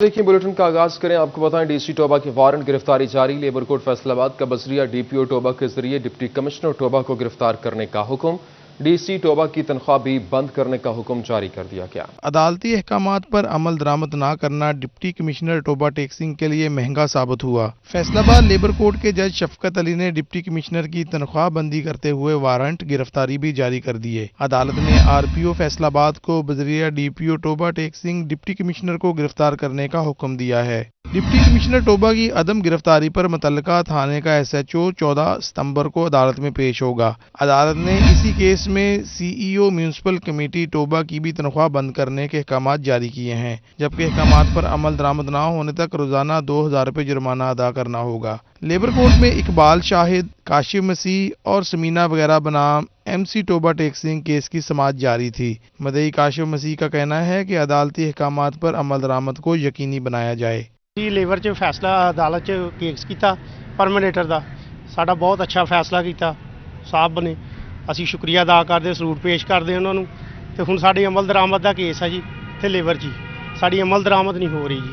देखिए बुलेटिन का आगाज करें। आपको बताएं डीसी टोबा की वारंट गिरफ्तारी जारी। लेबर कोर्ट फैसलाबाद का बजरिया डीपीओ टोबा के जरिए डिप्टी कमिश्नर टोबा को गिरफ्तार करने का हुक्म। डीसी टोबा की तनख्वाह भी बंद करने का हुक्म जारी कर दिया गया। अदालती अहकामात पर अमल दरामद न करना डिप्टी कमिश्नर टोबा टेक्सिंग के लिए महंगा साबित हुआ। फैसलाबाद लेबर कोर्ट के जज शफकत अली ने डिप्टी कमिश्नर की तनख्वाह बंदी करते हुए वारंट गिरफ्तारी भी जारी कर दिए। अदालत ने आरपीओ फैसलाबाद को बजरिया DPO Toba Tek Singh deputy commissioner को गिरफ्तार करने का हुक्म दिया है। डिप्टी कमिश्नर टोबा की अदम गिरफ्तारी पर मुतल्लिका थाने का एसएचओ 14 सितंबर को अदालत में पेश होगा। अदालत ने इसी केस में सीईओ म्यूनिसिपल कमेटी टोबा की भी तनख्वाह बंद करने के अहकामात जारी किए हैं, जबकि अहकामात पर अमल दरामद न होने तक रोजाना 2000 रुपये जुर्माना अदा करना होगा। लेबर कोर्ट में इकबाल शाहिद, काशिफ मसीह और समीना वगैरह बनाम एमसी टोबा टेक्सिंग केस की समाअत जारी थी। मदई काशिफ मसीह का कहना है कि अदालती अहकामात पर अमल दरामद को यकीनी बनाया जाए। लेबर च फैसला अदालत च केस किया परमानेटर का, साडा बहुत अच्छा फैसला किया साहब ने, असी शुक्रिया अदा करते, सलूट पेश करते उन्होंने। तो हुण साडी अमल दरामद का केस है जी इत्थे लेबर जी, साडी अमल दरामद नहीं हो रही जी,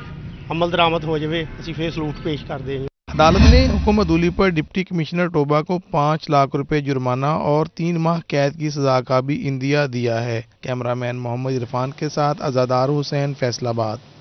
अमल दरामद हो जाए असी फिर सलूट पेश करते हैं। अदालत ने हुक्म अदूली पर डिप्टी कमिश्नर टोबा को 5 लाख रुपए जुर्माना और 3 माह कैद की सजा का भी इंदिया दिया है। कैमरामैन मोहम्मद इरफान के साथ अज़ादार हुसैन, फैसलाबाद।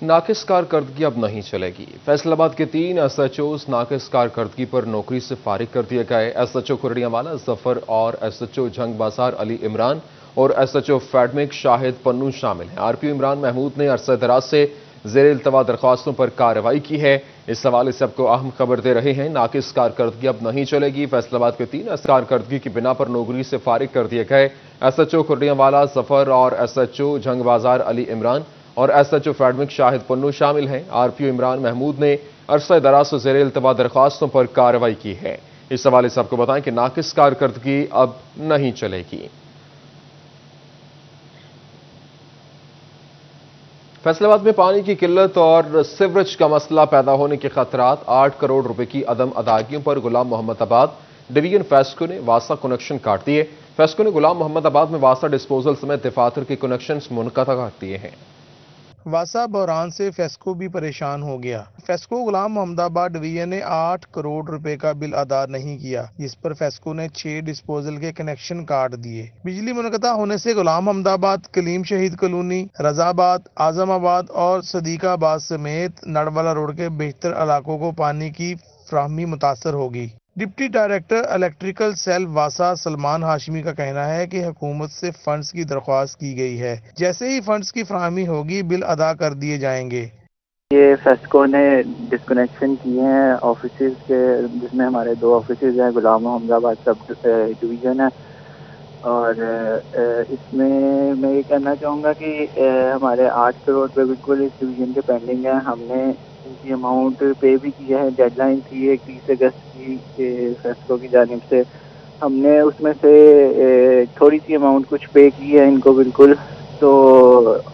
नाकिस कारकर्दगी अब नहीं चलेगी। फैसलाबाद के 3 एसएचओस नाकिस कारकर्दगी पर नौकरी से फारिग कर दिए गए। एसएचओ कुर्डियावाला जफर और एसएचओ जंग बाजार अली इमरान और एसएचओ फैडमिक शाहिद पन्नू शामिल हैं। आरपीओ इमरान महमूद ने अरसा दराज से ज़ेर इल्तवा दरख्वास्तों पर कार्रवाई की है। इस हवाले से आपको अहम खबर दे रहे हैं। नाकिस कारकर्दगी अब नहीं चलेगी। फैसलाबाद के 3 कारकर्दगी की बिना पर नौकरी से फारिग कर दिए गए एसएचओ कुर्डियावाला जफर और एसएचओ जंग बाजार अली इमरान और एसएचओ फैडमिक शाहिद पन्नू शामिल हैं। आरपीओ इमरान महमूद ने अरसा दराज से ज़ेर इल्तवा दरख्वास्तों पर कार्रवाई की है। इस हवाले से आपको बताएं कि नाकिस कारकर्दगी अब नहीं चलेगी। फैसलाबाद में पानी की किल्लत और सीवरेज का मसला पैदा होने के खतरात। 8 करोड़ रुपए की अदम अदायगियों पर गुलाम मोहम्मद आबाद डिवीजन फेस्को ने वासा कनेक्शन काट दिए। फेस्को ने गुलाम मोहम्मद आबाद में वासा डिस्पोजल समेत दफातर के कनेक्शन मुनक़ता कर दिए हैं। वासा बहरान से फेस्को भी परेशान हो गया। फेस्को गुलाम मोहम्मदाबाद डिवीजन ने 8 करोड़ रुपए का बिल अदा नहीं किया, जिस पर फेस्को ने 6 डिस्पोजल के कनेक्शन काट दिए। बिजली मुनक़ता होने से गुलाम मोहम्मदाबाद, कलीम शहीद कॉलोनी, रजाबाद, आजमाबाद और सदीकाबाद समेत नड़वाला रोड के बेहतर इलाकों को पानी की फ्राहमी मुतासर होगी। डिप्टी डायरेक्टर इलेक्ट्रिकल सेल वासा सलमान हाशिमी का कहना है कि हुकूमत से फंड्स की दरख्वास्त की गई है। जैसे ही फंड्स की फ्राहमी होगी बिल अदा कर दिए जाएंगे। ये फेस्को ने डिस्कनेक्शन किए हैं ऑफिसेज के, जिसमें हमारे 2 ऑफिसेज हैं, गुलाम मोहम्मदाबाद सब डिवीज़न है। और इसमें मैं ये कहना चाहूँगा कि हमारे 8 करोड़ रुपये बिल्कुल इस डिवीज़न के पेंडिंग है। हमने इनकी अमाउंट पे भी किया है। डेडलाइन थी 30 अगस्त की फेस्को की जानिब से। हमने उसमें से थोड़ी सी अमाउंट कुछ पे की है इनको बिल्कुल। तो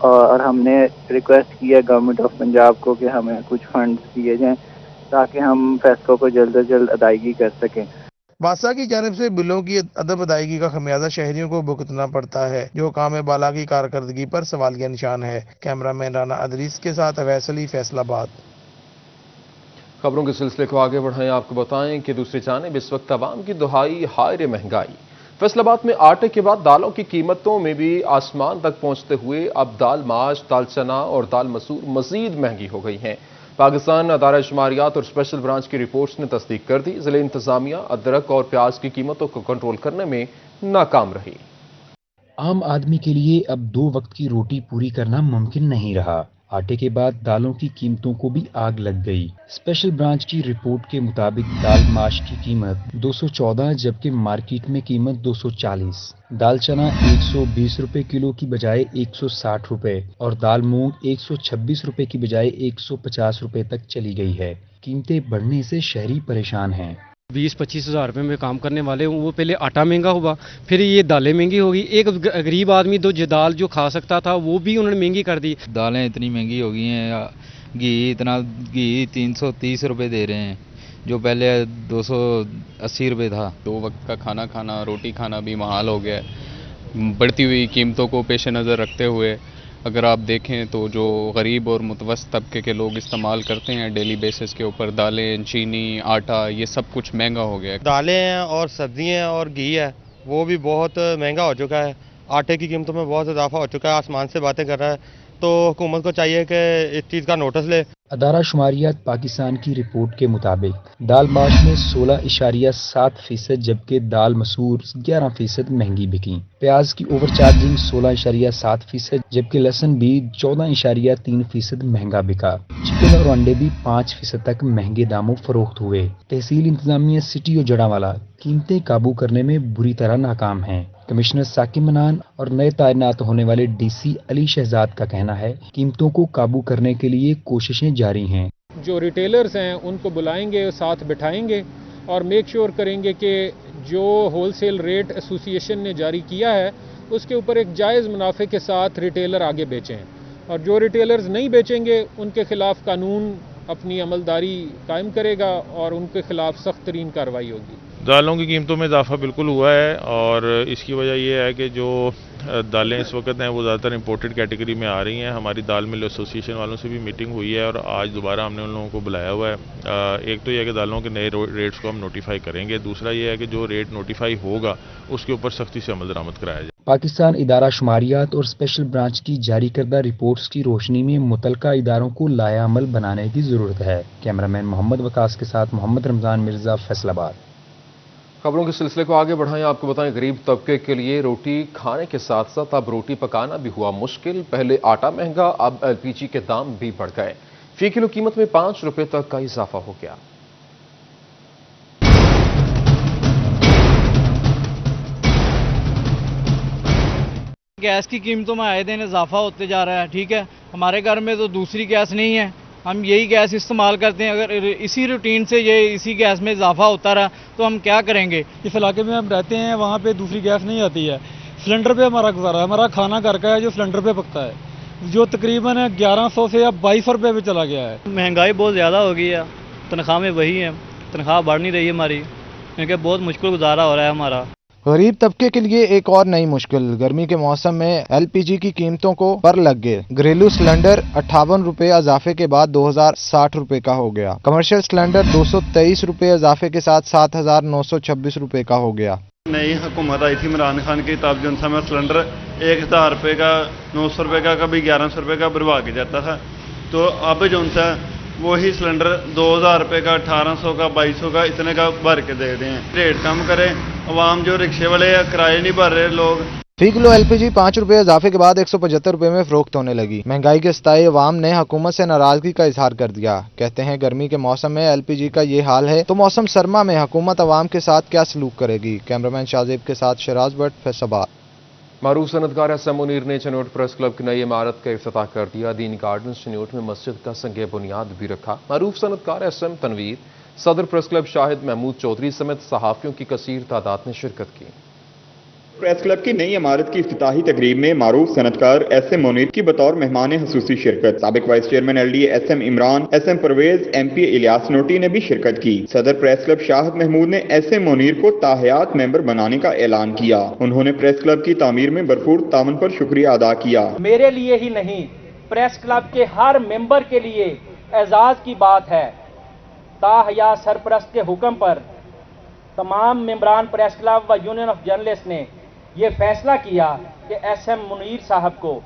और हमने रिक्वेस्ट की है गवर्नमेंट ऑफ पंजाब को कि हमें कुछ फंड्स दिए जाएं ताकि हम फेस्को को जल्द से जल्द अदायगी कर सकें। वासा की जानिब से बिलों की अदब अदायगी का खमियाजा शहरियों को भुगतना पड़ता है, जो काम बाला की कारकर्दगी पर सवालिया निशान है। कैमरामैन राना अदरीस के साथ अवैस अली, फैसलाबाद। खबरों के सिलसिले को आगे बढ़ाएं। आपको बताएं कि दूसरी जानिब इस वक्त अवाम की दुहाई हाय रे महंगाई। फैसलाबाद में आटे के बाद दालों की कीमतों में भी आसमान तक पहुंचते हुए अब दाल माश, दाल चना और दाल मसूर मजीद महंगी हो गई हैं। पाकिस्तान अदारा शुमारियात और स्पेशल ब्रांच की रिपोर्ट्स ने तस्दीक कर दी। जिले इंतजामिया अदरक और प्याज की कीमतों को कंट्रोल करने में नाकाम रही। आम आदमी के लिए अब 2 वक्त की रोटी पूरी करना मुमकिन नहीं रहा। आटे के बाद दालों की कीमतों को भी आग लग गई। स्पेशल ब्रांच की रिपोर्ट के मुताबिक दाल माश की कीमत 214 जबकि मार्केट में कीमत 240। दाल चना 120 रुपए किलो की बजाय 160 रुपए और दाल मूंग 126 रुपए की बजाय 150 रुपए तक चली गई है। कीमतें बढ़ने से शहरी परेशान हैं। 20-25 हज़ार रुपये में काम करने वाले वो पहले आटा महंगा हुआ, फिर ये दालें महंगी होगी। एक गरीब आदमी दाल जो खा सकता था वो भी उन्होंने महंगी कर दी। दालें इतनी महंगी हो गई हैं, घी 330 रुपए दे रहे हैं, जो पहले 280 रुपए था। 2 वक्त का खाना खाना, रोटी खाना भी महाल हो गया है। बढ़ती हुई कीमतों को पेश नज़र रखते हुए اگر آپ دیکھیں تو جو غریب اور متوسط طبقے کے لوگ استعمال کرتے ہیں ڈیلی بیسس کے اوپر، دالیں، چینی، آٹا، یہ سب کچھ مہنگا ہو گیا ہے۔ دالیں ہیں اور سبزیاں اور گھی ہے وہ بھی بہت مہنگا ہو چکا ہے، آٹے کی قیمتوں میں بہت اضافہ ہو چکا ہے، آسمان سے باتیں کر رہا ہے، تو حکومت کو چاہیے کہ اس چیز کا نوٹس لے۔ ادارہ شماریات پاکستان کی رپورٹ کے مطابق دال ماش میں 16.7% جبکہ دال مسور 11% مہنگی بکی، پیاز کی اوور چارجنگ 16.7% جبکہ لہسن بھی 14.3% مہنگا بکا، چکن اور انڈے بھی 5% تک مہنگے داموں فروخت ہوئے۔ تحصیل انتظامیہ سٹی اور جڑانوالہ قیمتیں قابو کرنے میں بری طرح ناکام ہیں۔ کمشنر ثاقب منان اور نئے تعینات ہونے والے ڈی سی علی شہزاد کا کہنا ہے قیمتوں کو قابو کرنے کے لیے کوششیں جاری ہیں۔ جو ریٹیلرز ہیں ان کو بلائیں گے، ساتھ بٹھائیں گے اور میک شور کریں گے کہ جو ہول سیل ریٹ ایسوسی ایشن نے جاری کیا ہے اس کے اوپر ایک جائز منافع کے ساتھ ریٹیلر آگے بیچیں، اور جو ریٹیلرز نہیں بیچیں گے ان کے خلاف قانون اپنی عملداری قائم کرے گا اور ان کے خلاف سخت ترین کارروائی ہوگی۔ دالوں کی قیمتوں میں اضافہ بالکل ہوا ہے، اور اس کی وجہ یہ ہے کہ جو دالیں اس وقت ہیں وہ زیادہ تر امپورٹڈ کیٹیگری میں آ رہی ہیں۔ ہماری دال مل ایسوسی ایشن والوں سے بھی میٹنگ ہوئی ہے اور آج دوبارہ ہم نے ان لوگوں کو بلایا ہوا ہے۔ ایک تو یہ ہے کہ دالوں کے نئے ریٹس کو ہم نوٹیفائی کریں گے، دوسرا یہ ہے کہ جو ریٹ نوٹیفائی ہوگا اس کے اوپر سختی سے عمل درآمد کرایا جائے۔ پاکستان ادارہ شماریات اور اسپیشل برانچ کی جاری کردہ رپورٹس کی روشنی میں متعلقہ اداروں کو لایا عمل بنانے کی ضرورت ہے۔ کیمرامین محمد وقاص کے ساتھ محمد رمضان مرزا، فیصل آباد۔ خبروں کے سلسلے کو آگے بڑھائیں، آپ کو بتائیں غریب طبقے کے لیے روٹی کھانے کے ساتھ ساتھ اب روٹی پکانا بھی ہوا مشکل۔ پہلے آٹا مہنگا، اب LPG کے دام بھی بڑھ گئے، فی کلو قیمت میں 5 روپے تک کا اضافہ ہو گیا۔ گیس کی قیمتوں میں آئے دن اضافہ ہوتے جا رہا ہے، ٹھیک ہے، ہمارے گھر میں تو دوسری گیس نہیں ہے، ہم یہی گیس استعمال کرتے ہیں، اگر اسی روٹین سے یہ اسی گیس میں اضافہ ہوتا رہا تو ہم کیا کریں گے؟ اس علاقے میں ہم رہتے ہیں وہاں پہ دوسری گیس نہیں آتی ہے، سلنڈر پہ ہمارا گزارا ہے، ہمارا کھانا گھر کا ہے جو سلنڈر پہ پکتا ہے، جو تقریباً 1100 سے اب 2200 روپے پہ چلا گیا ہے۔ مہنگائی بہت زیادہ ہو گئی ہے، تنخواہ میں وہی ہے، تنخواہ بڑھ نہیں رہی ہماری، کیونکہ بہت مشکل گزارا ہو رہا ہے ہمارا۔ غریب طبقے کے لیے ایک اور نئی مشکل، گرمی کے موسم میں LPG کی قیمتوں کو پر لگ گئے۔ گھریلو سلنڈر 58 روپے اضافے کے بعد 2060 روپے کا ہو گیا، کمرشل سلنڈر 223 روپے اضافے کے ساتھ 7926 روپے کا ہو گیا۔ نئی حکومت آئی تھی عمران خان کی تب جو میں سلنڈر 1000 روپے کا، 900 روپے کا، کبھی 1100 روپے کا بھروا کے جاتا تھا، تو اب جو وہی سلنڈر 2000 روپے کا، 1800 کا، 2200 کا، اتنے کا بھر کے دے رہے ہیں۔ ریٹ کم کریں، عوام جو رکشے والے کرائے نہیں بھر رہے لوگ۔ فی کلو LPG 5 روپے اضافے کے بعد 175 روپے میں فروخت ہونے لگی۔ مہنگائی کے ستائے عوام نے حکومت سے ناراضگی کا اظہار کر دیا، کہتے ہیں گرمی کے موسم میں LPG کا یہ حال ہے تو موسم سرما میں حکومت عوام کے ساتھ کیا سلوک کرے گی؟ کیمرامین شاہزیب کے ساتھ شراز بٹ، فیصل آباد۔ معروف صنعتکار SM منیر نے چنوٹ پریس کلب کی نئی عمارت کا افتتاح کر دیا۔ دین گارڈنز چنوٹ میں مسجد کا سنگ بنیاد بھی رکھا۔ معروف صنعتکار SM تنویر، صدر پریس کلب شاہد محمود چودھری سمیت صحافیوں کی کثیر تعداد نے شرکت کی۔ پریس کلب کی نئی عمارت کی افتتاحی تقریب میں معروف صنعتکار SM منیر کی بطور مہمان خصوصی شرکت، سابق vice chairman LDA SM Imran, SM Pervez, MP Ilyas Noti نے بھی شرکت کی۔ صدر پریس کلب شاہد محمود نے SM منیر کو تاحیات ممبر بنانے کا اعلان کیا۔ انہوں نے پریس کلب کی تعمیر میں بھرپور تعاون پر شکریہ ادا کیا۔ میرے لیے ہی نہیں، پریس کلب کے ہر ممبر کے لیے اعزاز کی بات ہے، تاحیات سرپرست کے حکم پر تمام ممبران پریس کلب و یونین آف جرنلسٹ نے یہ فیصلہ کیا کہ SM منیر صاحب کو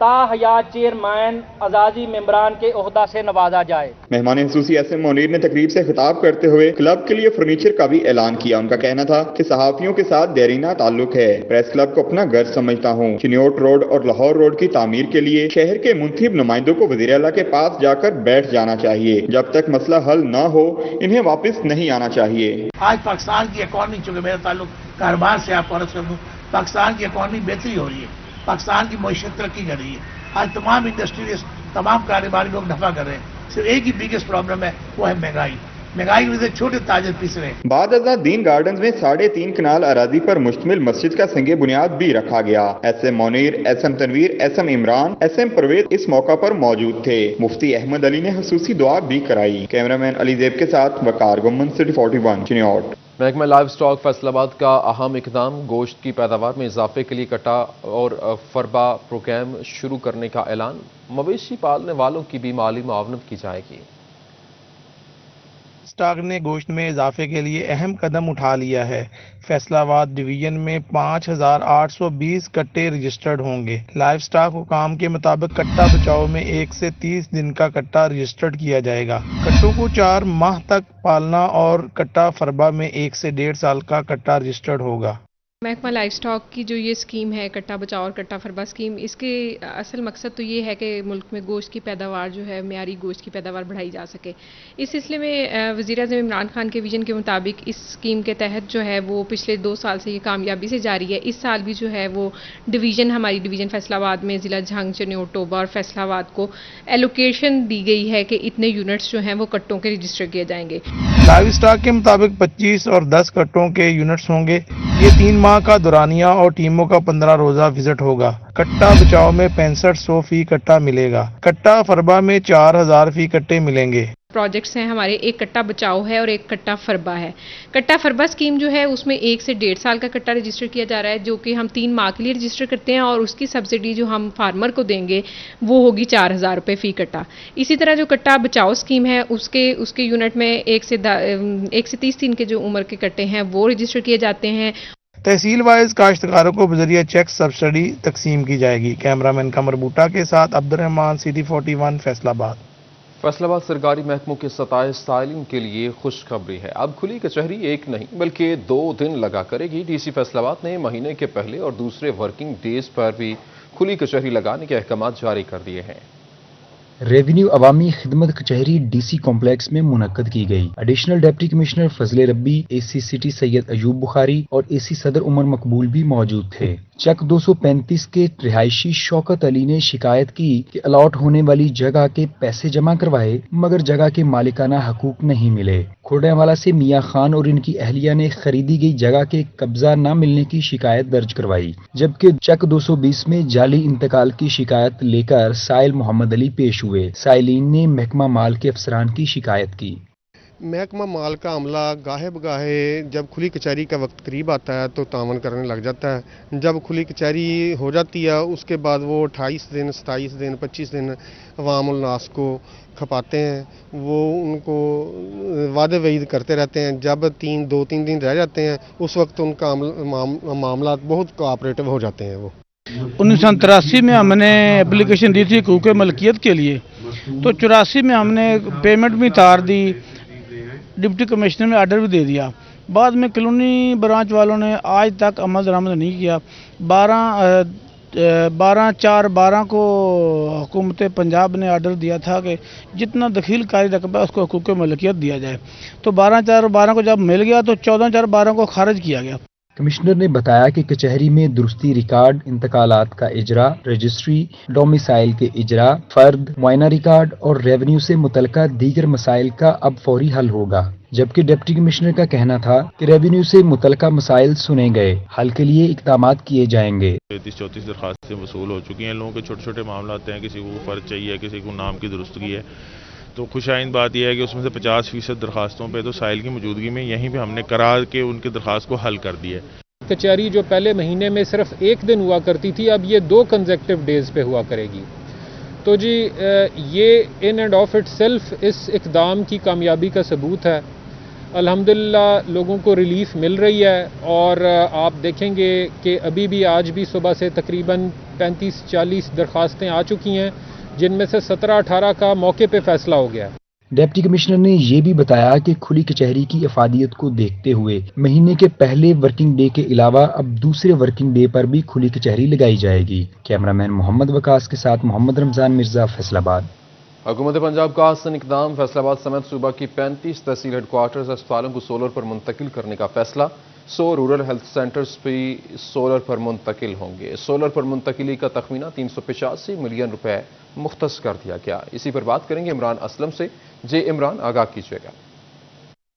تاحیات چیئرمین اعزازی ممبران کے عہدہ سے نوازا جائے۔ مہمان خصوصی SM منیر نے تقریب سے خطاب کرتے ہوئے کلب کے لیے فرنیچر کا بھی اعلان کیا۔ ان کا کہنا تھا کہ صحافیوں کے ساتھ دیرینہ تعلق ہے، پریس کلب کو اپنا گھر سمجھتا ہوں۔ چنیوٹ روڈ اور لاہور روڈ کی تعمیر کے لیے شہر کے منتخب نمائندوں کو وزیر اعلیٰ کے پاس جا کر بیٹھ جانا چاہیے، جب تک مسئلہ حل نہ ہو انہیں واپس نہیں آنا چاہیے۔ آج پاکستان کی اکانومی، چونکہ میرا تعلق کاروبار سے آپ کو عرض کر دوں، پاکستان کی اکانومی بہتری ہو رہی ہے، پاکستان کی معیشت ترقی کر رہی ہے، آج تمام انڈسٹریز، تمام کاروباری لوگ نفع کر رہے ہیں، صرف ایک ہی بگیسٹ پرابلم ہے، وہ ہے مہنگائی۔ مہنگائی کی وجہ سے چھوٹے تاجر پیس رہے ہیں۔ بعد ازاں دین گارڈنز میں 3.5 کنال اراضی پر مشتمل مسجد کا سنگ بنیاد بھی رکھا گیا۔ SM Munir, SM Tanveer, SM Imran, SM Pervez اس موقع پر موجود تھے۔ مفتی احمد علی نے خصوصی دعا بھی کرائی۔ کیمرامین علی زیب کے ساتھ وقار گمن، City 41 چنیوٹ۔ محکمہ لائف سٹاک فیصل آباد کا اہم اقدام، گوشت کی پیداوار میں اضافے کے لیے کٹا اور فربا پروگرام شروع کرنے کا اعلان۔ مویشی پالنے والوں کی بھی مالی معاونت کی جائے گی۔ سٹاک نے گوشت میں اضافے کے لیے اہم قدم اٹھا لیا ہے۔ فیصل آباد ڈویژن میں 5820 کٹے رجسٹرڈ ہوں گے۔ لائف سٹاک حکام کے مطابق کٹا بچاؤ میں 1 سے 30 دن کا کٹا رجسٹرڈ کیا جائے گا۔ کٹوں کو 4 ماہ تک پالنا اور کٹا فربا میں 1 سے 1.5 سال کا کٹا رجسٹرڈ ہوگا۔ محکمہ لائف سٹاک کی جو یہ اسکیم ہے کٹا بچاؤ اور کٹا فربا اسکیم، اس کے اصل مقصد تو یہ ہے کہ ملک میں گوشت کی پیداوار جو ہے معیاری گوشت کی پیداوار بڑھائی جا سکے۔ اس سلسلے میں وزیر اعظم عمران خان کے ویژن کے مطابق اس اسکیم کے تحت جو ہے وہ پچھلے 2 سال سے یہ کامیابی سے جاری ہے۔ اس سال بھی جو ہے وہ ہماری ڈویژن فیصل آباد میں ضلع جھنگ، چنیوٹ، ٹوبہ اور فیصل آباد کو ایلوکیشن دی گئی ہے کہ اتنے یونٹس جو ہیں وہ کٹوں کے رجسٹر کیے جائیں گے۔ لائف سٹاک کے مطابق 25 اور 10 کٹوں کے یونٹس ہوں گے۔ یہ 3 ماہ کا دورانیہ اور ٹیموں کا 15 روزہ وزٹ ہوگا۔ کٹا بچاؤ میں 6500 فی کٹا ملے گا۔ کٹا فربا میں 4000 فی کٹے ملیں گے۔ پروجیکٹس ہیں ہمارے، ایک کٹا بچاؤ ہے اور ایک کٹا فربا ہے۔ کٹا فربا اسکیم جو ہے اس میں 1 سے 1.5 سال کا کٹا رجسٹر کیا جا رہا ہے، جو کہ ہم 3 ماہ کے لیے رجسٹر کرتے ہیں، اور اس کی سبسڈی جو ہم فارمر کو دیں گے وہ ہوگی 4000 روپے فی کٹا۔ اسی طرح جو کٹا بچاؤ اسکیم ہے اس کے یونٹ میں 1 سے 30 دن کے جو عمر کے کٹے ہیں وہ رجسٹر کیے جاتے ہیں۔ تحصیل وائز کاشتکاروں کو بذریعہ چیک سبسڈی تقسیم کی جائے گی۔ کیمرامین قمر بوٹا کے ساتھ عبدالرحمان، CD 41 فیصل آباد۔ فیصل آباد سرکاری محکموں کے 27 سائلین کے لیے خوشخبری ہے، اب کھلی کچہری 1 نہیں بلکہ 2 دن لگا کرے گی۔ ڈی سی فیصل آباد نے مہینے کے پہلے اور دوسرے ورکنگ ڈیز پر بھی کھلی کچہری لگانے کے احکامات جاری کر دیے ہیں۔ ریونیو عوامی خدمت کچہری ڈی سی کمپلیکس میں منعقد کی گئی۔ ایڈیشنل ڈپٹی کمشنر فضل ربی، اے سی سٹی سید ایوب بخاری اور اے سی صدر عمر مقبول بھی موجود تھے۔ چک 235 کے رہائشی شوکت علی نے شکایت کی کہ الاٹ ہونے والی جگہ کے پیسے جمع کروائے مگر جگہ کے مالکانہ حقوق نہیں ملے۔ کھوڑیوالا سے میاں خان اور ان کی اہلیہ نے خریدی گئی جگہ کے قبضہ نہ ملنے کی شکایت درج کروائی، جبکہ چک 220 میں جعلی انتقال کی شکایت لے کر سائل محمد علی پیش ہوئے۔ سائلین نے محکمہ مال کے افسران کی شکایت کی۔ محکمہ مال کا عملہ گاہے بگاہے جب کھلی کچہری کا وقت قریب آتا ہے تو تعاون کرنے لگ جاتا ہے۔ جب کھلی کچہری ہو جاتی ہے اس کے بعد وہ 28 دن، 27 دن، 25 دن عوام الناس کو کھپاتے ہیں، وہ ان کو وعدے وعید کرتے رہتے ہیں۔ جب 2-3 دن رہ جاتے ہیں اس وقت ان کا معاملات بہت کوآپریٹو ہو جاتے ہیں۔ وہ 1983 میں ہم نے اپلیکیشن دی تھی حقوق ملکیت کے لیے، تو 84 میں ہم نے پیمنٹ بھی اتار دی، ڈپٹی کمشنر نے آرڈر بھی دے دیا۔ بعد میں کلونی برانچ والوں نے آج تک عمل درآمد نہیں کیا۔ 12/4/12 کو حکومت پنجاب نے آرڈر دیا تھا کہ جتنا دخیل کاری رقبہ ہے اس کو حقوق ملکیت دیا جائے، تو 12/4/12 کو جب مل گیا تو 14/4/12 کو خارج کیا گیا۔ کمشنر نے بتایا کہ کچہری میں درستی ریکارڈ، انتقالات کا اجرا، رجسٹری، ڈومیسائل کے اجرا، فرد، معائنہ ریکارڈ اور ریونیو سے متعلقہ دیگر مسائل کا اب فوری حل ہوگا، جبکہ ڈپٹی کمشنر کا کہنا تھا کہ ریونیو سے متعلقہ مسائل سنے گئے، حل کے لیے اقدامات کیے جائیں گے۔ 34 درخواستیں وصول ہو چکی ہیں۔ لوگوں کے چھوٹے چھوٹے معاملات ہیں، کسی کو فرد چاہیے، کسی کو نام کی درستگی ہے، تو خوش آئند بات یہ ہے کہ اس میں سے 50% درخواستوں پہ تو سائل کی موجودگی میں یہیں پہ ہم نے کرا کے ان کی درخواست کو حل کر دیا ہے۔ کچہری جو پہلے مہینے میں صرف 1 دن ہوا کرتی تھی اب یہ 2 کنزیکٹیو ڈیز پہ ہوا کرے گی۔ تو جی یہ in end of itself اس اقدام کی کامیابی کا ثبوت ہے۔ الحمدللہ لوگوں کو ریلیف مل رہی ہے، اور آپ دیکھیں گے کہ ابھی بھی آج بھی صبح سے تقریباً 35-40 درخواستیں آ چکی ہیں، جن میں سے 17-18 کا موقع پہ فیصلہ ہو گیا ہے۔ ڈپٹی کمشنر نے یہ بھی بتایا کہ کھلی کچہری کی افادیت کو دیکھتے ہوئے مہینے کے پہلے ورکنگ ڈے کے علاوہ اب دوسرے ورکنگ ڈے پر بھی کھلی کچہری لگائی جائے گی۔ کیمرامین محمد وقاص کے ساتھ محمد رمضان مرزا، فیصل آباد۔ حکومت پنجاب کا حسن اقدام، فیصل آباد سمیت صوبہ کی 35 تحصیل ہیڈ کوارٹرز اسپتالوں کو سولر پر منتقل کرنے کا فیصلہ۔ 100 رورل ہیلتھ سینٹرز بھی سولر پر منتقل ہوں گے۔ سولر پر منتقلی کا تخمینہ 385 ملین روپے مختص کر دیا گیا۔ اسی پر بات کریں گے عمران اسلم سے۔ عمران، آگاہ کیجیے گا۔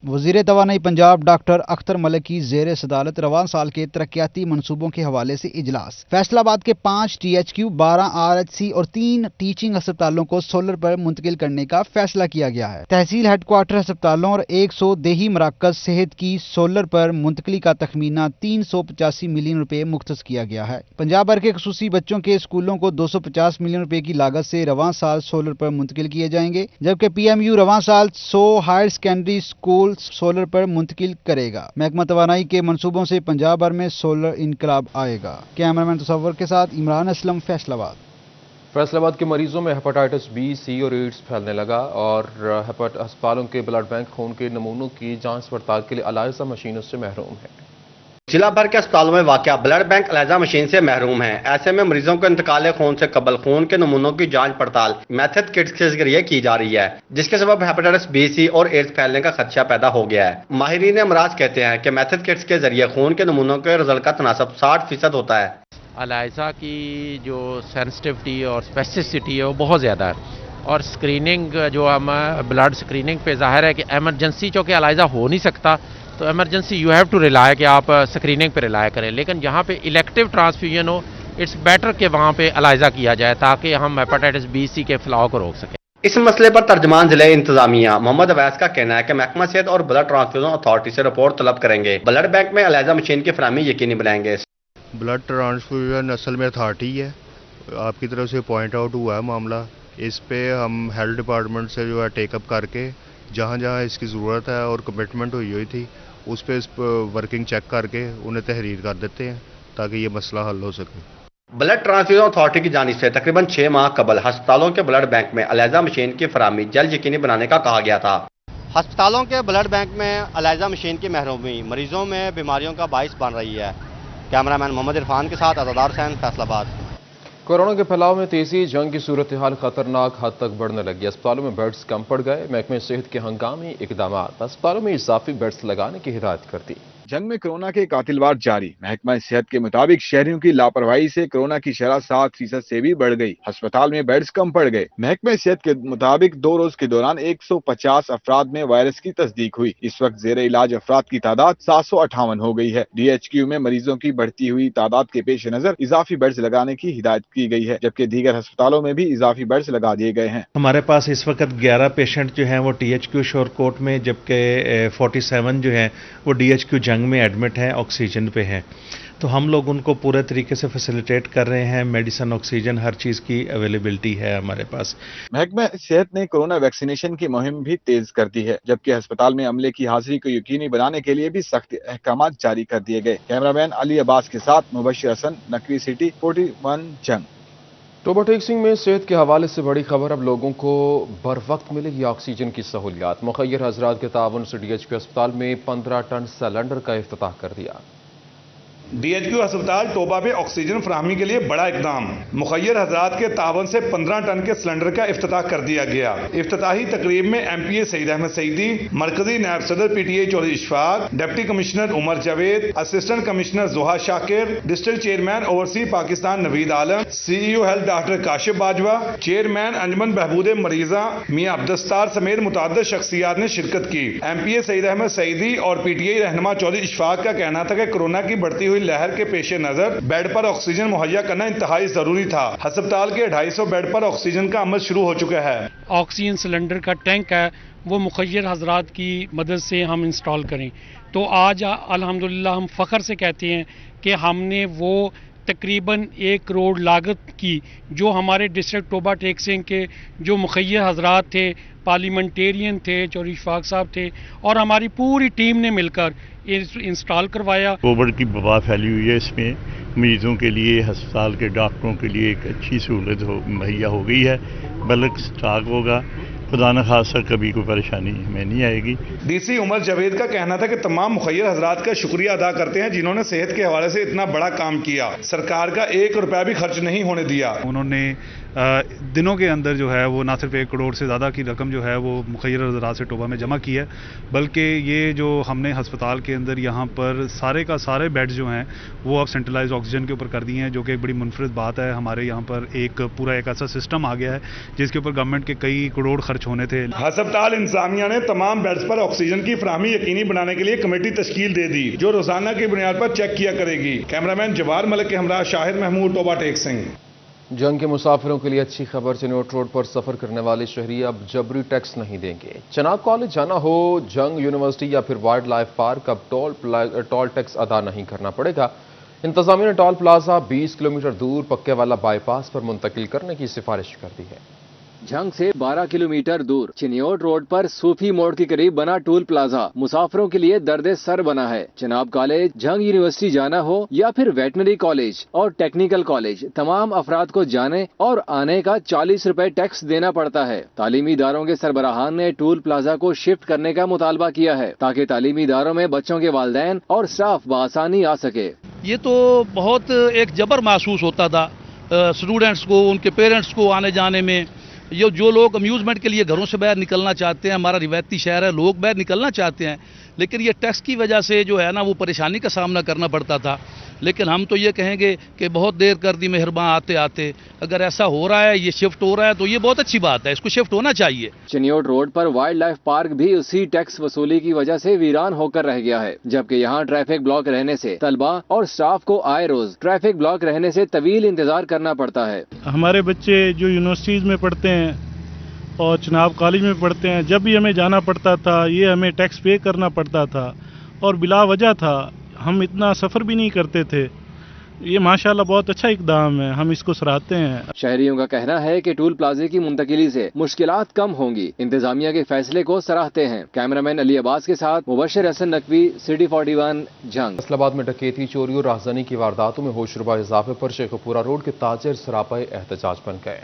वज़ीर तवानाई पंजाब डॉक्टर अख्तर मलिक की ज़ेर सदारत रवां साल के तरक्याती मनसूबों के हवाले से इजलास। फैसलाबाद के 5 THQ, 12 RHC और 3 टीचिंग अस्पतालों को सोलर पर मुंतकिल करने का फैसला किया गया है। तहसील हेडक्वार्टर अस्पतालों और 100 देही मराकज़ सेहत की सोलर पर मुंतकली का तखमीना 385 मिलियन रुपए मुख्तस किया गया है। पंजाब भर के खुसूसी बच्चों के स्कूलों को 250 मिलियन रुपए की लागत से रवां साल सोलर पर मुंतकिल किए जाएंगे, जबकि PMU रवां साल 100 हायर सेकेंडरी स्कूल सोलर पर मुंतकिल करेगा। महकमा तवानाई के मंसूबों से पंजाब भर में सोलर इनकलाब आएगा। कैमरामैन तसव्वुर के साथ इमरान असलम, फैसलाबाद। फैसलाबाद के मरीजों में हेपेटाइटिस B, C और एड्स फैलने लगा और अस्पतालों के ब्लड बैंक खून के नमूनों की जांच पड़ताल के लिए अलायजा मशीनों से महरूम है। जिला भर के अस्पतालों में वाक़या ब्लड बैंक अलायजा मशीन से महरूम है। ऐसे में मरीजों को इंतकाल खून से कबल खून के नमूनों की जांच पड़ताल मेथड किट्स के जरिए की जा रही है, जिसके सबब हेपेटाइटिस B, C और एड्स फैलने का खदशा पैदा हो गया है। माहिरीन अमराज कहते हैं कि मेथड किट्स के जरिए खून के नमूनों के रिजल्ट का तनासब 60% होता है। अलायजा की जो सेंसिटिविटी और स्पेसिसिटी है वो बहुत ज़्यादा है, और स्क्रीनिंग जो हम ब्लड स्क्रीनिंग पे ज़ाहिर है कि एमरजेंसी चूँकि अलायजा हो नहीं सकता तो emergency you have to rely कि आप स्क्रीनिंग पे रिलाय करें, लेकिन जहाँ पे इलेक्टिव ट्रांसफ्यूजन हो इट्स बेटर कि वहाँ पे अलायजा किया जाए ताकि हम हेपेटाइटिस B, C के फैलाव को रोक सकें। इस मसले पर तर्जमान जिले इंतजामिया मोहम्मद अवैस का कहना है कि महकमा सेहत और ब्लड ट्रांसफ्यूजन अथॉरिटी से रिपोर्ट तलब करेंगे, ब्लड बैंक में अलायजा मशीन की फराहमी यकीनी बनाएंगे। ब्लड ट्रांसफ्यूजन असल में अथॉरिटी है, आपकी तरफ से पॉइंट आउट हुआ है मामला, इस पे हम हेल्थ डिपार्टमेंट से जो है टेकअप करके जहाँ जहाँ इसकी ज़रूरत है और कमिटमेंट हुई थी उस पे वर्किंग चेक करके उन्हें तहरीर कर देते हैं ताकि ये मसला हल हो सके। ब्लड ट्रांसफ्यूजन अथॉरिटी की जानिब से तकरीबन 6 माह कबल अस्पतालों के ब्लड बैंक में अलायजा मशीन की फराहमी जल्द यकीनी बनाने का कहा गया था। अस्पतालों के ब्लड बैंक में अलायजा मशीन की महरूमी मरीजों में बीमारियों का बाइस बन रही है। कैमरामैन मोहम्मद इरफान के साथ आज़ादार हुसैन, फैसलाबाद। कोरोना के फैलाव में तेजी, जंग की सूरत हाल खतरनाक हद तक बढ़ने लगी। अस्पतालों में बेड्स कम पड़ गए। महकमे सेहत के हंगामी इकदामात अस्पतालों में इजाफी बेड्स लगाने की हिदायत कर दी। जंग में कोरोना के कातिलवार जारी। महकमा सेहत के मुताबिक शहरियों की लापरवाही से कोरोना की शरह 7% से भी बढ़ गई। अस्पताल में बेड्स कम पड़ गए। महकमे सेहत के मुताबिक 2 रोज के दौरान 150 अफराद में वायरस की तस्दीक हुई। इस वक्त जेर इलाज अफराद की तादाद 758 हो गई है। DHQ में मरीजों की बढ़ती हुई तादाद के पेश नजर इजाफी बेड्स लगाने की हिदायत की गई है, जबकि दीगर अस्पतालों में भी इजाफी बेड्स लगा दिए गए हैं। हमारे पास इस वक्त 11 पेशेंट जो हैं वो THQ शोरकोट में, जबकि 47 जो हैं वो DHQ जंग में एडमिट हैं, ऑक्सीजन पे हैं। तो हम लोग उनको पूरे तरीके से फैसिलिटेट कर रहे हैं। मेडिसिन, ऑक्सीजन, हर चीज़ की अवेलेबिलिटी है हमारे पास। महकमा सेहत ने कोरोना वैक्सीनेशन की मुहिम भी तेज कर दी है, जबकि अस्पताल में अमले की हाजिरी को यकीनी बनाने के लिए भी सख्त अहकाम जारी कर दिए गए। कैमरामैन अली अब्बास के साथ मुबशिर हसन, नकवी सिटी, 41 जंग। टोबा टेक्सिंग में सेहत के हवाले से बड़ी खबर। अब लोगों को बर वक्त मिलेगी ऑक्सीजन की सहूलियात। मुखय्यर हजरात के ताउन से DHQ अस्पताल में 15 टन सिलेंडर का इफ्तिताह कर दिया। DHQ अस्पताल टोबा में ऑक्सीजन फराहमी के लिए बड़ा इकदाम। मुखय्यर हजरात के तावन से 15 टन के सिलेंडर का इफ्तिताह कर दिया गया। इफ्तिताही तकरीब में MPA सईद अहमद सईदी, मरकजी नायब सदर PTA Chaudhry Ishfaq, deputy commissioner Umar Javed, assistant commissioner Zoha Shakir, district chairman overseas Pakistan Naveed Alam, CEO health doctor Kashif Bajwa, chairman Anjuman Behbood Mareezan Mian Abdus Sattar समेत मुतअद्दिद शख्सियात ने शिरकत की। MPA सईद अहमद सईदी और PTA रहनुमा चौधरी इशफाक का कहना था कि कोरोना की बढ़ती हुई लहर के पेश नजर बेड पर ऑक्सीजन मुहैया करना इंतहाई जरूरी था। अस्पताल के 250 बेड पर ऑक्सीजन का अमल शुरू हो चुका है। ऑक्सीजन सिलेंडर का टैंक है वो मुखय्यर हजरात की मदद से हम इंस्टॉल करें। तो आज अल्हम्दुलिल्लाह हम फ़ख्र से कहते हैं कि हमने वो तकरीबन 1 करोड़ लागत की, जो हमारे डिस्ट्रिक्ट टोबा टेक्सिंग के जो मुखय्यर हजरात थे, पार्लियामेंटेरियन थे, चौधरी इशफाक साहब थे और हमारी पूरी टीम ने मिलकर इंस्टॉल करवाया। कोविड की वबा फैली हुई है, इसमें मरीजों के लिए, अस्पताल के डॉक्टरों के लिए एक अच्छी सहूलत मुहैया हो गई है। बल्कि स्टॉक होगा, खुदा न खासा कभी कोई परेशानी हमें नहीं आएगी। DC उमर जावेद का कहना था कि तमाम मुखय्यर हजरात का शुक्रिया अदा करते हैं जिन्होंने सेहत के हवाले से इतना बड़ा काम किया। सरकार का 1 रुपया भी खर्च नहीं होने दिया। उन्होंने दिनों के अंदर जो है वो ना सिर्फ 1 करोड़ से ज़्यादा की रकम जो है वो मुखय्यर हज़रात से टोबा में जमा की है, बल्कि ये जो हमने हस्पताल के अंदर यहाँ पर सारे का सारे बेड्स जो हैं वो अब सेंट्रलाइज ऑक्सीजन के ऊपर कर दिए हैं, जो कि एक बड़ी मुनफरिद बात है। हमारे यहाँ पर एक पूरा एक ऐसा सिस्टम आ गया है जिसके ऊपर गवर्नमेंट के कई करोड़ खर्च होने थे। हस्पताल इंतजामिया ने तमाम बेड्स पर ऑक्सीजन की फराहमी यकीनी बनाने के लिए कमेटी तश्कील दे दी, जो रोजाना की बुनियाद पर चेक किया करेगी। कैमरामैन जवार मलिक के हमरा शाहिद महमूद, टोबा टेक सिंह। जंग के मुसाफिरों के लिए अच्छी खबर, चिन्योट रोड पर सफर करने वाले शहरी अब जबरी टैक्स नहीं देंगे। चनाब कॉलेज जाना हो, जंग यूनिवर्सिटी या फिर वाइल्ड लाइफ पार्क, अब टोल टैक्स अदा नहीं करना पड़ेगा। इंतजामिया ने टोल प्लाजा 20 किलोमीटर दूर पक्के वाला बाईपास पर मुंतकिल करने की सिफारिश कर दी है। जंग से 12 किलोमीटर दूर चिन्योट रोड पर सूफी मोड़ के करीब बना टोल प्लाजा मुसाफिरों के लिए दर्द सर बना है। चनाब कॉलेज, जंग यूनिवर्सिटी जाना हो या फिर वेटनरी कॉलेज और टेक्निकल कॉलेज, तमाम अफराद को जाने और आने का 40 रुपए टैक्स देना पड़ता है। तालीमी इदारों के सरबराहान ने टोल प्लाजा को शिफ्ट करने का मुतालबा किया है ताकि तालीमी इदारों में बच्चों के वालिदैन और स्टाफ बआसानी आ सके। ये तो बहुत एक जबर महसूस होता था स्टूडेंट्स को, उनके पेरेंट्स को आने जाने में। ये जो लोग अम्यूज़मेंट के लिए घरों से बाहर निकलना चाहते हैं, हमारा रिवायती शहर है, लोग बाहर निकलना चाहते हैं, लेकिन ये टैक्स की वजह से जो है ना वो परेशानी का सामना करना पड़ता था। लेकिन हम तो ये कहेंगे कि बहुत देर कर दी मेहरबान आते आते। अगर ऐसा हो रहा है, ये शिफ्ट हो रहा है तो ये बहुत अच्छी बात है, इसको शिफ्ट होना चाहिए। चिन्योट रोड पर वाइल्ड लाइफ पार्क भी उसी टैक्स वसूली की वजह से वीरान होकर रह गया है, जबकि यहाँ ट्रैफिक ब्लॉक रहने से तलबा और स्टाफ को आए रोज ट्रैफिक ब्लॉक रहने से तवील इंतजार करना पड़ता है। हमारे बच्चे जो यूनिवर्सिटीज में पढ़ते हैं और चनाब कॉलेज में पढ़ते हैं, जब भी हमें जाना पड़ता था ये हमें टैक्स पे करना पड़ता था और बिला वजह था, हम इतना सफ़र भी नहीं करते थे। ये माशाल्लाह बहुत अच्छा इकदाम है, हम इसको सराहते हैं। शहरियों का कहना है कि टोल प्लाजे की मुंतकिली से मुश्किलात कम होंगी। इंतजामिया के फैसले को सराहते हैं। कैमरामैन अली अब्बास के साथ मुबशर हसन नकवी, सिटी 41, जंग। फैसलाबाद में डकैती, चोरी और राहज़नी की वारदातों में होशरुबा इजाफे पर शेखपुरा रोड के ताजिर सरापाए एहतजाज बन गए।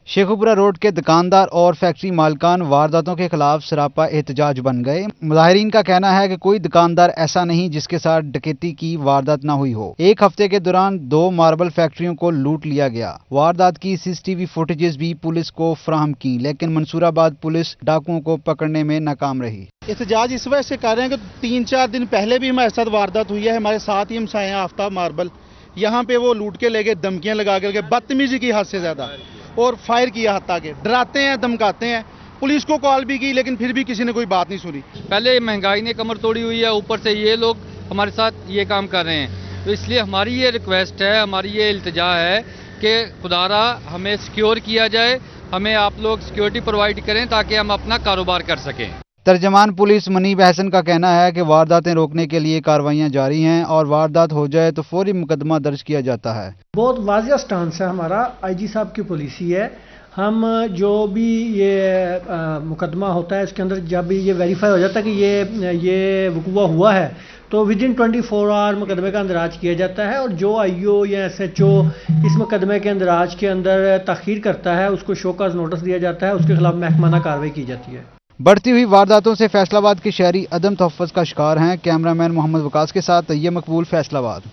शेखपुरा रोड के दुकानदार और फैक्ट्री मालिकान वारदातों के खिलाफ सरापा एहतजाज बन गए। मुजाहिरीन का कहना है कि कोई दुकानदार ऐसा नहीं जिसके साथ डकैती की वारदात न हुई हो। एक हफ्ते के दौरान 2 मार्बल फैक्ट्रियों को लूट लिया गया। वारदात की CCTV फुटेजेस भी पुलिस को फराहम की, लेकिन मंसूराबाद पुलिस डाकुओं को पकड़ने में नाकाम रही। एहतजाज इस वजह से कर रहे हैं कि 3-4 दिन पहले भी हमारे साथ वारदात हुई है। हमारे साथ ही हमसाए आफ्ताब मार्बल, यहाँ पे वो लूट के ले गए, धमकियां लगा के, बदतमीजी की हद से ज्यादा, और फायर किया, हत्ता के डराते हैं, धमकाते हैं। पुलिस को कॉल भी की लेकिन फिर भी किसी ने कोई बात नहीं सुनी। पहले महंगाई ने कमर तोड़ी हुई है, ऊपर से ये लोग हमारे साथ ये काम कर रहे हैं, तो इसलिए हमारी ये रिक्वेस्ट है, हमारी ये इल्तिजा है कि खुदारा हमें सिक्योर किया जाए, हमें आप लोग सिक्योरिटी प्रोवाइड करें ताकि हम अपना कारोबार कर सकें। तर्जमान पुलिस मनीब हसन का कहना है कि वारदातें रोकने के लिए कार्रवाइयां जारी हैं और वारदात हो जाए तो फौरी मुकदमा दर्ज किया जाता है। बहुत वाज़िया स्टांस है हमारा, IG साहब की पॉलिसी है। हम जो भी ये मुकदमा होता है इसके अंदर जब भी ये वेरीफाई हो जाता है कि ये वक़ूआ हुआ है तो विदिन 24 आवर मुकदमे का अंदराज किया जाता है, और जो IO या SHO इस मुकदमे के अंदराज के अंदर ताख़ीर करता है उसको शोकाज नोटिस दिया जाता है, उसके खिलाफ महकमाना कार्रवाई की जाती है। बढ़ती हुई वारदातों से फैसलाबाद के शहरी अदम तहफ़्फ़ुज़ का शिकार हैं। कैमरामैन मोहम्मद वकास के साथ तैयब मकबूल, फैसलाबाद।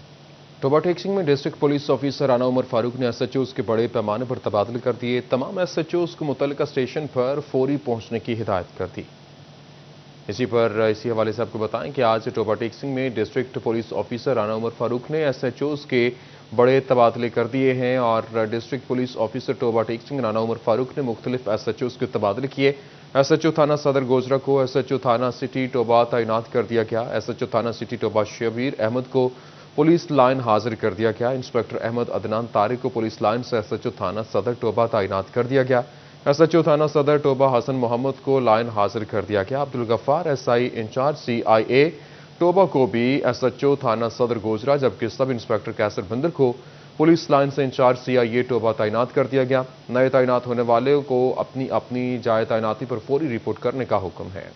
टोबा टेक सिंह में district police officer Rana Umar Farooq ने SHOs के बड़े पैमाने पर तबादले कर दिए। तमाम SHOs को मुतल्लिका स्टेशन पर फौरी पहुंचने की हिदायत कर दी। इसी हवाले से आपको बताएं कि आज टोबा टेक सिंह में district police officer Rana Umar Farooq ने SHOs के बड़े तबादले कर दिए हैं और district police officer Toba Tek Singh Rana Umar Farooq ने मुख्तलिफ SHOs के तबादले किए। SHO थाना सदर गोजरा को SHO थाना सिटी टोबा तैनात कर दिया गया। SHO थाना सिटी टोबा शबीर अहमद को पुलिस लाइन हाजिर कर दिया गया। इंस्पेक्टर अहमद अदनान तारिक को पुलिस लाइन से SHO थाना सदर टोबा तैनात कर दिया गया। SHO थाना सदर टोबा हसन मोहम्मद को लाइन हाजिर कर दिया गया। Abdul Ghaffar SI incharge CIA Toba को भी SHO थाना सदर गोजरा, जबकि सब इंस्पेक्टर कैसर बंदर को पुलिस लाइन से इंचार्ज CIA टोबा तैनात कर दिया गया। नए तैनात होने वाले को अपनी अपनी जाए तैनाती पर फौरी रिपोर्ट करने का हुक्म है।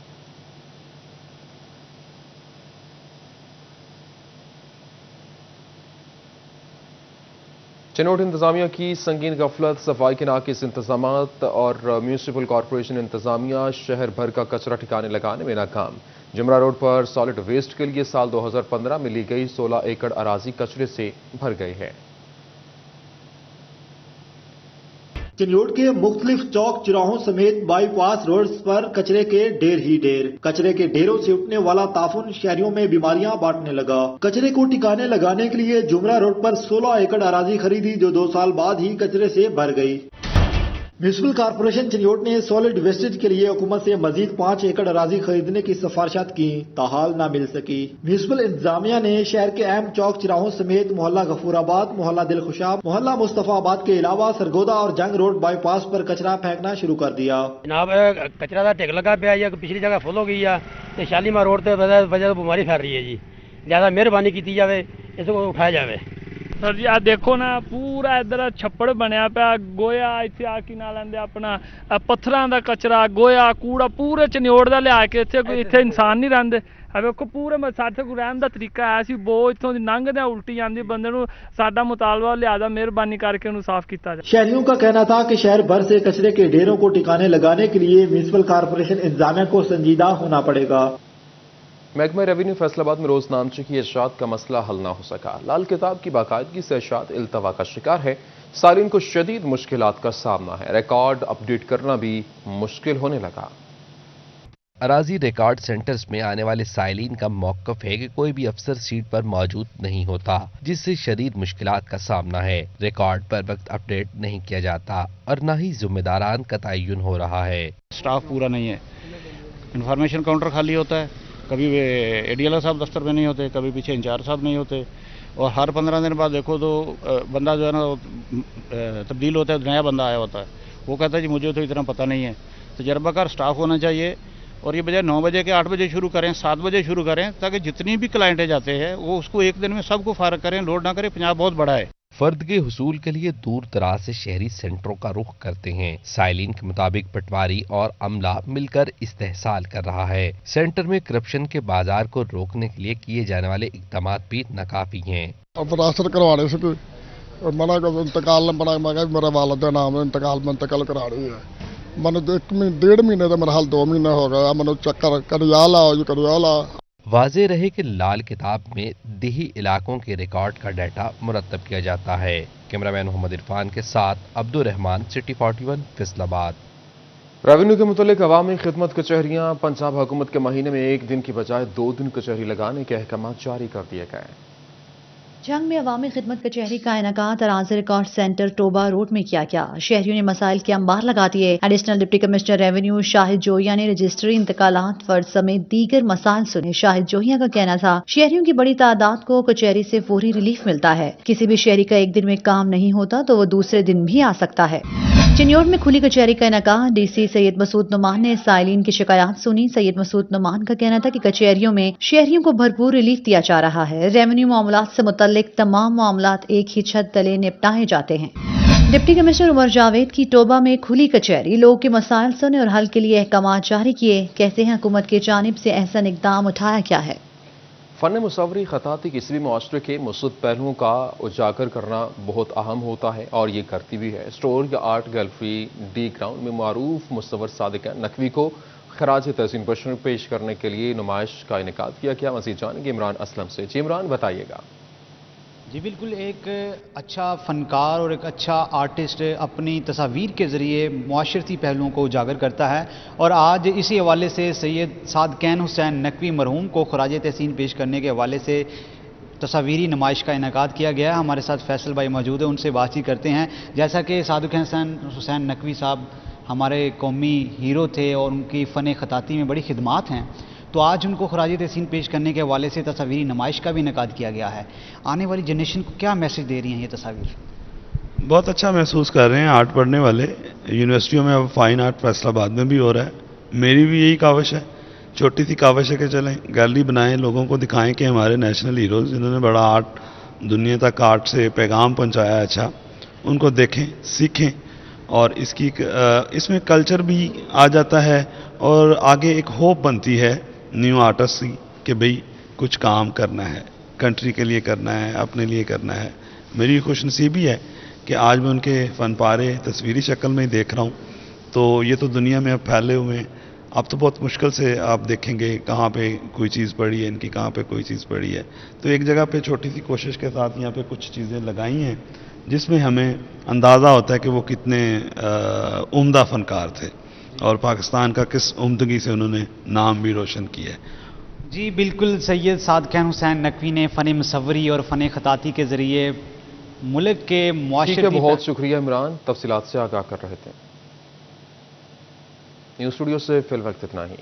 चिनोट इंतजामिया की संगीन गफलत, सफाई के नाकिस इंतजामात और म्यूनिसिपल कॉरपोरेशन इंतजामिया शहर भर का कचरा ठिकाने लगाने में नाकाम। जमरा रोड पर सॉलिड वेस्ट के लिए साल 2015 में ली गई 16 एकड़ अराजी कचरे से भर गई है। चिन्योट के मुख्तलिफ चौक चौराहों समेत बाईपास रोड्स पर कचरे के ढेर ही ढेर। कचरे के ढेरों से उठने वाला ताफुन शहरियों में बीमारियां बांटने लगा। कचरे को ठिकाने लगाने के लिए जुमरा रोड पर 16 एकड़ अराजी खरीदी जो 2 साल बाद ही कचरे से भर गई। म्यूनिसिपल कॉरपोरेशन चिन्योट ने सॉलिड वेस्टेज के लिए हुकूमत से मजीद 5 एकड़ अराजी खरीदने की सिफारिशात की, ताहाल न मिल सकी। म्यूनिसिपल इंतजामिया ने शहर के अहम चौक चौराहों समेत मोहल्ला गफूराबाद, मोहल्ला दिलखुशाब, मोहल्ला मुस्तफाबाद के अलावा सरगोदा और जंग रोड बाईपास पर कचरा फेंकना शुरू कर दिया। जनाब कचरा का टेक लगा पिया है, पिछली जगह फुल हो गई है, शालीमार रोड से वजह बीमारी फैल रही है जी। लिहाजा मेहरबानी की जाए, इसको उठाया जाए। सर जी आ देखो ना पूरा इधर छप्पड़ बनया पाया, गोया इतने आकी ना लेंदे अपना पत्थरां दा कचरा, गोया कूड़ा पूरे चिन्योट दा लिया के इत्थे इंसान नहीं रहिंदे। वेखो पूरे साथे को रहन दा तरीका है सी, बो इत्थों दी लंघदे उल्टी आंदी बंदे नूं। साडा मुतालबा लिहाजा मेहरबानी करके उन्हें साफ किया जाए। शहरियों का कहना था कि शहर भर से कचरे के ढेरों को ठिकाने लगाने के लिए म्यूनिसिपल कॉरपोरेशन इंतजामिया को संजीदा होना पड़ेगा। महकमा रेवेन्यू फैसलाबाद में रोजनामचे की इरशाद का मसला हल ना हो सका। लाल किताब की बाकायदगी से इरशाद इल्तवा का शिकार है। सालीन को शदीद मुश्किलात का सामना है। रिकॉर्ड अपडेट करना भी मुश्किल होने लगा। अराजी रिकॉर्ड सेंटर्स में आने वाले साइलिन का मौक़िफ़ है कि कोई भी अफसर सीट पर मौजूद नहीं होता, जिससे शदीद मुश्किलात का सामना है। रिकॉर्ड पर वक्त अपडेट नहीं किया जाता और न ही जिम्मेदारान का तयन हो रहा है। स्टाफ पूरा नहीं है, इंफॉर्मेशन काउंटर खाली होता है, कभी एडीएलओ साहब दफ्तर में नहीं होते, कभी पीछे इंचार्ज साहब नहीं होते, और हर 15 दिन बाद देखो तो बंदा जो है ना तब्दील होता है, नया बंदा आया होता है, वो कहता है जी मुझे तो इतना पता नहीं है। तजर्बाकार स्टाफ होना चाहिए और ये बजाय 9 बजे के 8 बजे शुरू करें, 7 बजे शुरू करें, ताकि जितनी भी क्लाइंटें जाते हैं वो उसको एक दिन में सबको फारग करें, लोड ना करें। पंजाब बहुत बड़ा है। फर्द के हुसूल के लिए दूर दराज से शहरी सेंटरों का रुख करते हैं। साइलिन के मुताबिक पटवारी और अमला मिलकर इस्तेहसाल कर रहा है। सेंटर में करप्शन के बाजार को रोकने के लिए किए जाने वाले इक़दाम भी नाकाफी हैं। अब रास्ते करवाने से मना कर इंतकाल बना, मेरे वालिद नाम इंतकाल में इंतकाल करा रही है। मैंने 1.5 महीने तो मेरा हाल 2 महीने हो गया, मैंने चक्कर करियाला। वाज़ेह रहे कि लाल किताब में देही इलाकों के रिकॉर्ड का डाटा मुरतब किया जाता है। कैमरामैन मोहम्मद इरफान के साथ अब्दुल रहमान, सिटी 41, फैसलाबाद। रेवेन्यू के मुतालिक अवामी खिदमत कचहरियां पंजाब हुकूमत के महीने में 1 दिन की बजाय 2 दिन कचहरी लगाने के अहकाम जारी कर दिए गए। जंग में अवामी खिदमत कचहरी का इनेकात अराजी रिकॉर्ड सेंटर टोबा रोड में किया गया। शहरियों ने मसाइल के अंबार लगा दिए। Additional deputy commissioner revenue Shahid Joiya ने रजिस्ट्री, इंतकालात, फर्ज समेत दीगर मसाइल सुने। शाहिद जोहिया का कहना था शहरियों की बड़ी तादाद को कचहरी से फौरी रिलीफ मिलता है। किसी भी शहरी का एक दिन में काम नहीं होता तो वो दूसरे दिन भी आ सकता है। चिन्योट में खुली कचहरी का इनेकात डीसी सैयद मसूद नुमान ने साइलिन की शिकायत सुनी। सैयद मसूद नुमान का कहना था कि कचहरियों में शहरियों को भरपूर रिलीफ दिया जा रहा है। रेवेन्यू मामलात से मुतल्लिक तमाम मामलात एक ही छत तले निपटाए जाते हैं। डिप्टी कमिश्नर उमर जावेद की टोबा में खुली कचहरी, लोगों के मसाइल सुने और हल के लिए अहकाम जारी किए। कहते हैं हुकूमत की जानिब से ऐसा इक़दाम उठाया गया है। फ़न मुसव्वरी ख़ताती किसी भी मुआशरे के मुस्बत पहलुओं का उजागर करना बहुत अहम होता है और ये करती भी है। स्टोर या आर्ट गैलरी डी ग्राउंड में मारूफ मुसव्वर सादिक नकवी को खराज तहसीन पेश करने के लिए नुमाइश का इनेकाद किया गया। मज़ीद जानेंगे इमरान असलम से। जी इमरान, बताइएगा। जी बिल्कुल, एक अच्छा फ़नकार और एक अच्छा आर्टिस्ट अपनी तस्वीर के ज़रिए मुआशरती पहलुओं को उजागर करता है और आज इसी हवाले से सैयद सादकैन हुसैन नकवी मरहूम को खराज तहसीन पेश करने के हवाले से तस्वीरी नुमाइश का इनेकाद किया गया है। हमारे साथ फैसल भाई मौजूद है, उनसे बातचीत करते हैं। जैसा कि सादकैन हुसैन नकवी साहब हमारे कौमी हीरो थे और उनकी फ़न ख़ताती में बड़ी खिदमात हैं, तो आज उनको खराज तहसीन पेश करने के हवाले से तस्वीरी नुमाइश का भी इनेकाद किया गया है। आने वाली जनरेशन को क्या मैसेज दे रही हैं ये तस्वीर? बहुत अच्छा महसूस कर रहे हैं आर्ट पढ़ने वाले। यूनिवर्सिटियों में अब फ़ाइन आर्ट फैसलाबाद में भी हो रहा है। मेरी भी यही काविश है, छोटी सी काविश है कि चलें गैलरी बनाएं, लोगों को दिखाएं कि हमारे नेशनल हीरोज़ जिन्होंने बड़ा आर्ट दुनिया तक आर्ट से पैगाम पहुँचाया, अच्छा उनको देखें, सीखें और इसमें कल्चर भी आ जाता है और आगे एक होप बनती है न्यू आर्टिस्ट कि भाई कुछ काम करना है, कंट्री के लिए करना है, अपने लिए करना है। मेरी खुशनसीबी है کہ آج میں ان کے فن پارے تصویری شکل میں ہی دیکھ رہا ہوں، تو یہ تو دنیا میں اب پھیلے ہوئے ہیں. اب تو بہت مشکل سے آپ دیکھیں گے کہاں پہ کوئی چیز پڑی ہے ان کی، کہاں پہ کوئی چیز پڑی ہے. تو ایک جگہ پہ چھوٹی سی کوشش کے ساتھ یہاں پہ کچھ چیزیں لگائی ہیں جس میں ہمیں اندازہ ہوتا ہے کہ وہ کتنے عمدہ فنکار تھے اور پاکستان کا کس عمدگی سے انہوں نے نام بھی روشن کیا ہے. جی بالکل، سید صادق حسین نقوی نے فن مصوری اور فن خطاطی کے ذریعے ملک کے معاشرتی. بہت شکریہ عمران، تفصیلات سے آگاہ کر رہے تھے. نیوز اسٹوڈیو سے فی الوقت اتنا ہی.